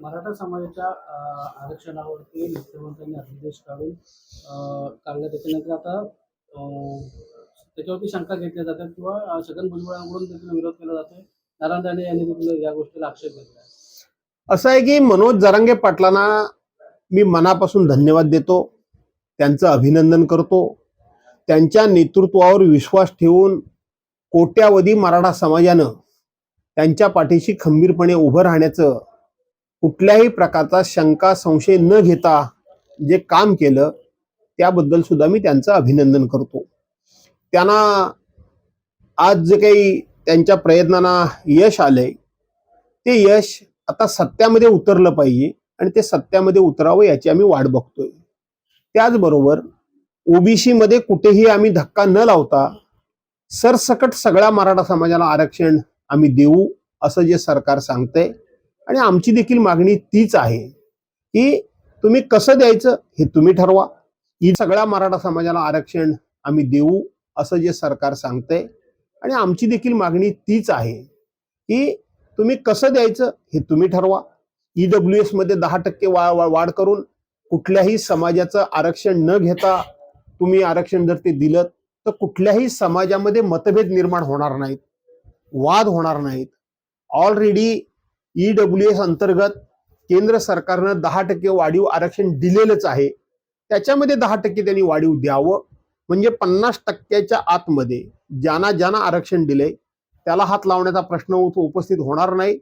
मराठा समाजाच्या आरक्षणावरती मुख्यमंत्र्यांनी अध्यादेश काढला. त्याच्यानंतर आता त्याच्यावरती शंका घेतल्या जातात किंवा छगन भुजबळांकडून देखील विरोध केला जातोय. नारायण राणे यांनी देखील या गोष्टीला आक्षेप घेतला आहे. असं आहे की मनोज जरांगे पाटलांना मी मनापासून धन्यवाद देतो, त्यांचं अभिनंदन करतो. त्यांच्या नेतृत्वावर विश्वास ठेवून कोट्यावधी मराठा समाजानं त्यांच्या पाठीशी खंबीरपणे उभं राहण्याचं, कुठल्याही प्रकारचा शंका संशय न घेता जे काम केलं त्याबद्दल सुद्धा मी त्यांचं अभिनंदन करतो. त्यांना आज जे काही त्यांच्या प्रयत्नांना यश आलंय ते यश आता सत्यामध्ये उतरलं पाहिजे आणि ते सत्यामध्ये उतरावं याची आम्ही वाट बघतोय. त्याचबरोबर ओबीसी मध्ये कुठेही आम्ही धक्का न लावता सरसकट सगळ्या मराठा समाजाला आरक्षण आम्ही देऊ असं जे सरकार सांगतंय आणि आमची देखील मागणी तीच आहे की तुम्ही कसं द्यायचं हे तुम्ही ठरवा. सगळ्या मराठा समाजाला आरक्षण आम्ही देऊ असं जे सरकार सांगतंय आणि आमची देखील मागणी तीच आहे की तुम्ही कसं द्यायचं हे तुम्ही ठरवा. EWS मध्ये 10% वाढ करून कुठल्याही समाजाचं आरक्षण न घेता तुम्ही आरक्षण जर ते दिलं तर कुठल्याही समाजामध्ये मतभेद निर्माण होणार नाहीत, वाद होणार नाहीत. ऑलरेडी EWS अंतर्गत केंद्र सरकारनं 10% वाढीव आरक्षण दिलेलंच आहे. त्याच्यामध्ये 10% त्यांनी वाढीव द्यावं म्हणजे 50%च्या आतमध्ये ज्यांना आरक्षण दिले त्याला हात लावण्याचा प्रश्न उपस्थित होणार नाही.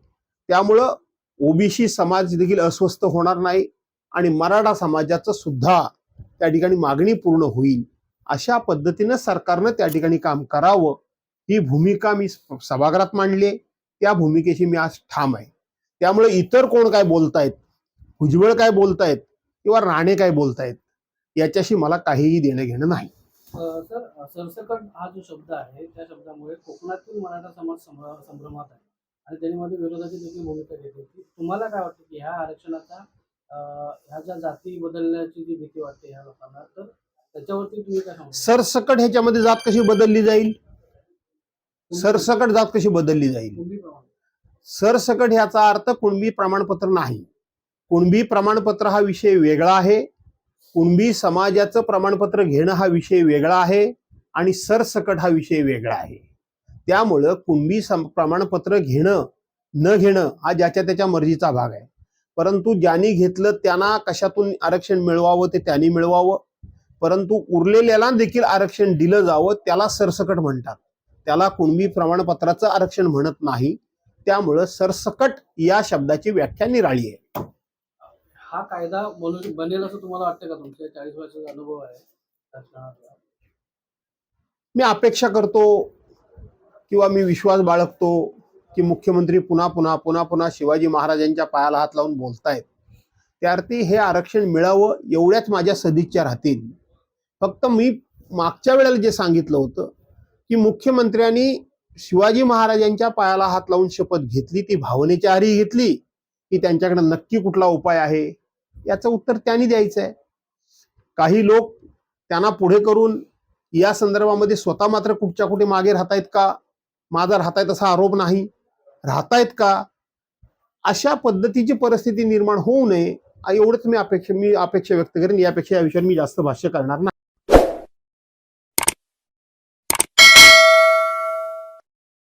त्यामुळं ओबीसी समाज देखील अस्वस्थ होणार नाही आणि मराठा समाजाचं सुद्धा त्या ठिकाणी मागणी पूर्ण होईल. अशा पद्धतीनं सरकारनं त्या ठिकाणी काम करावं ही भूमिका मी सभागृहात मांडली आहे. त्या भूमिकेशी मी आज ठाम आहे. त्यामुळे इतर कोण काय बोलतायत, भुजबळ काय बोलतायत किंवा राणे काय बोलतायत याच्याशी मला काहीही देणं घेणं नाही. सर, सरसकट हा जो शब्द आहे त्या शब्दामुळे कोकणातील मराठा समाज संभ्रमात आहे आणि त्यामध्ये विरोधाची देखील भूमिका घेते. तुम्हाला काय वाटतं की ह्या आरक्षणाचा ह्या ज्या जाती बदलण्याची जी भीती वाटते ह्या लोकांना, तर त्याच्यावरती तुम्ही काय सांगता? सरसकट ह्याच्यामध्ये जात कशी बदलली जाईल? सरसकट जात कशी बदलली जाईल? सरसकट ह्याचा अर्थ कुणबी प्रमाणपत्र नाही. कुणबी प्रमाणपत्र हा विषय वेगळा आहे. कुणबी समाजाचं प्रमाणपत्र घेणं हा विषय वेगळा आहे आणि सरसकट हा विषय वेगळा आहे. त्यामुळं कुणबी प्रमाणपत्र घेणं न घेणं हा ज्याच्या त्याच्या मर्जीचा भाग आहे. परंतु ज्यांनी घेतलं त्यांना कशातून आरक्षण मिळवावं ते त्यांनी मिळवावं, परंतु उरलेल्याला देखील आरक्षण दिलं जावं त्याला सरसकट म्हणतात. त्याला कुणबी प्रमाणपत्राचं आरक्षण म्हणत नाही. त्यामुळं सरसकट या शब्दाची व्याख्या निराळी आहे. हा कायदा बनेल असं तुम्हाला वाटतं का? तुमच्या 40 वर्षाचा अनुभव आहे, मी अपेक्षा करतो किंवा मी विश्वास बाळगतो की मुख्यमंत्री पुन्हा शिवाजी महाराजांच्या पायाला हात लावून बोलतायत. त्या अर्थी हे आरक्षण मिळावं एवढ्याच माझ्या सदिच्छा राहतील. फक्त मी मागच्या वेळेला जे सांगितलं होतं की मुख्यमंत्र्यांनी शिवाजी महाराजांच्या पायाला हात लावून शपथ घेतली, ती भावनेच्या आरी घेतली की त्यांच्याकडे नक्की कुठला उपाय आहे याचं उत्तर त्यांनी द्यायचं आहे. काही लोक त्यांना पुढे करून या संदर्भामध्ये स्वतः मात्र कुठच्या कुठे मागे राहतायत का? माझा राहतायत असा आरोप नाही, राहतायत का? अशा पद्धतीची परिस्थिती निर्माण होऊ नये एवढंच मी अपेक्षा व्यक्त करेन. यापेक्षा या विषयावर मी जास्त भाष्य करणार नाही.